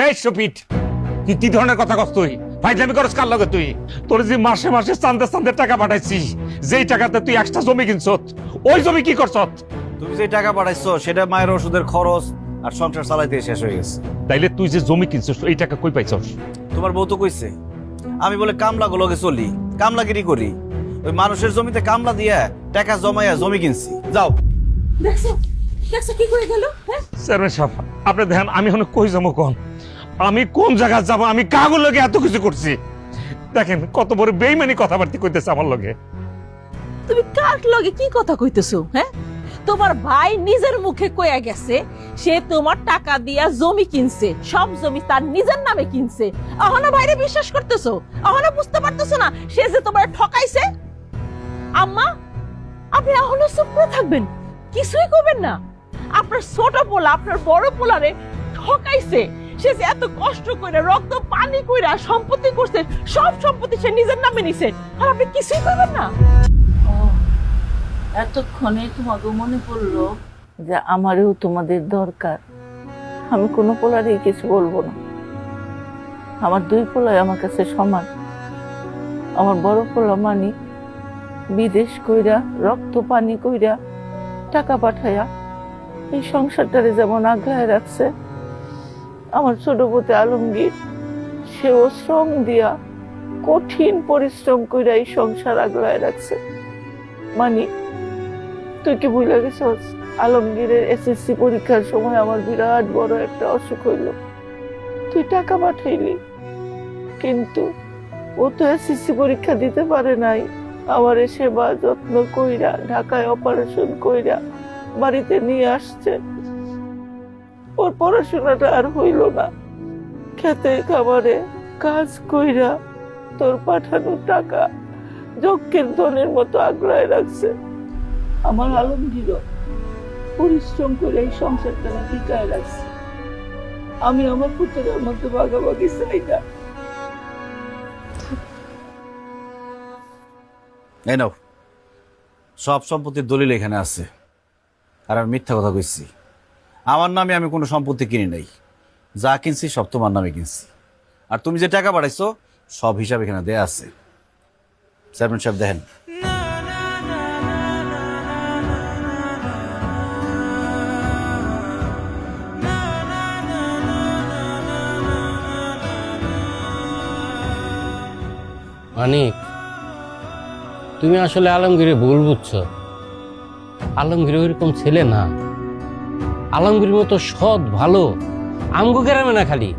এই শফিট, তুই কি ধরনের কথা কস? তুই ফাইজলামি করস কার লগে? তুই তোর যে মাসে মাসে চান্দে টাকা পাঠাইছিস, যেই টাকাতে তুই একটা জমি কিনছত, ওই জমি কি করছত? তুমি যে টাকা পাঠাইছো সেটা মায়ের ওষুধের খরচ আর সংসার চালাইতে শেষ হয়ে গেছে। তাইলে তুই যে জমি কিনছস এই টাকা কই পাইছস? তোমার বউ তো কইছে আমি বলে কামলা গুলোকে চলি, কামলাগিরি করি, ওই মানুষের জমিতে কামলা দিয়া টাকা জমাইয়া জমি কিনছি। যাও। দেখছো দেখছো কি করে গেল? হ্যাঁ চেয়ারম্যান সাহেব, আপনি দেখেন আমি এখন কই যাবো? কোন আমি কোন জায়গায় যাবো? আমি কাগজ লগে এত কিছু করছি, দেখেন কত বড় বেইমানি কথাবার্তা কইতেছে আমার লগে। তুমি কার লগে কি কথা কইতেছো? হ্যাঁ তোমার ভাই নিজের মুখে কইয়া গেছে সে তোমার টাকা দিয়া জমি কিনছে, সব জমি তার নিজের নামে কিনছে। এখনো বাইরে বিশ্বাস করতেছো? এখনো বুঝতে পারতেছো না সে যে তোমার ঠকাইছে? আম্মা আপনি এখনো চুপ করে থাকবেন, কিছুই করবেন না? আপনার ছোট পোলা আপনার বড় পোলারে ঠকাইছে, সে যে এত কষ্ট করে রক্ত পানি কইরা সম্পত্তি করছে, সব সম্পত্তি সে নিজের নামে নিছে, আর আপনি কিছুই করবেন না? এতক্ষণে তোমাকে মনে পড়লো যে আমারও তোমাদের দরকার। আমি কোনো পোলারই কিছু বলবো না, আমার দুই পোলাই আমার কাছে সমান। আমার বড় পোলা মানি বিদেশ কইরা রক্ত পানি কইরা টাকা পাঠাইয়া এই সংসারটারে যেমন আগলায় রাখছে, আমার ছোট পুতে আলমগীর সেও শ্রম দিয়া কঠিন পরিশ্রম কইরা এই সংসার আগলায় রাখছে। মানি তুই কি ভুলে গেছস? আলমগীরের এসএসসি পরীক্ষার সময় আমার বিরাট বড় একটা অসুখ হইল, তুই টাকা পাঠাইলি, কিন্তু ও তো এসএসসি পরীক্ষা দিতে পারে নাই। আমার সেবা যত্ন কইরা ঢাকায় অপারেশন কইরা বাড়িতে নিয়ে আসছে। ওর পড়াশোনাটা আর হইল না, খেতে খাবারে কাজ কইরা তোর পাঠানো টাকা যজ্ঞের ধনের মতো আগলায় রাখছে। আমার আলমগীর পরিশ্রম করে এই সংসারটা টিকায় রাখছে। আমি আমার পুত্রের মধ্যে ভাগাভাগি চাই না। এই নাও, সব সম্পত্তির দলিল এখানে আছে। আর আমি মিথ্যা কথা কইছি? আমার নামে আমি কোনো সম্পত্তি কিনি নাই, যা কিনছি সব তোমার নামে কিনছি। আর তুমি যে টাকা পাঠাইছো সব হিসাব এখানে দেয়া আছে। চেয়ারম্যান সাহেব দেখেন। মানিক, তুমি আসলে আলমগীরে ভুল বুঝছো। আলমগীর ওইরকম ছেলে না। আলমগীর মতো সৎ ভালো আমগো গ্রামে না খালি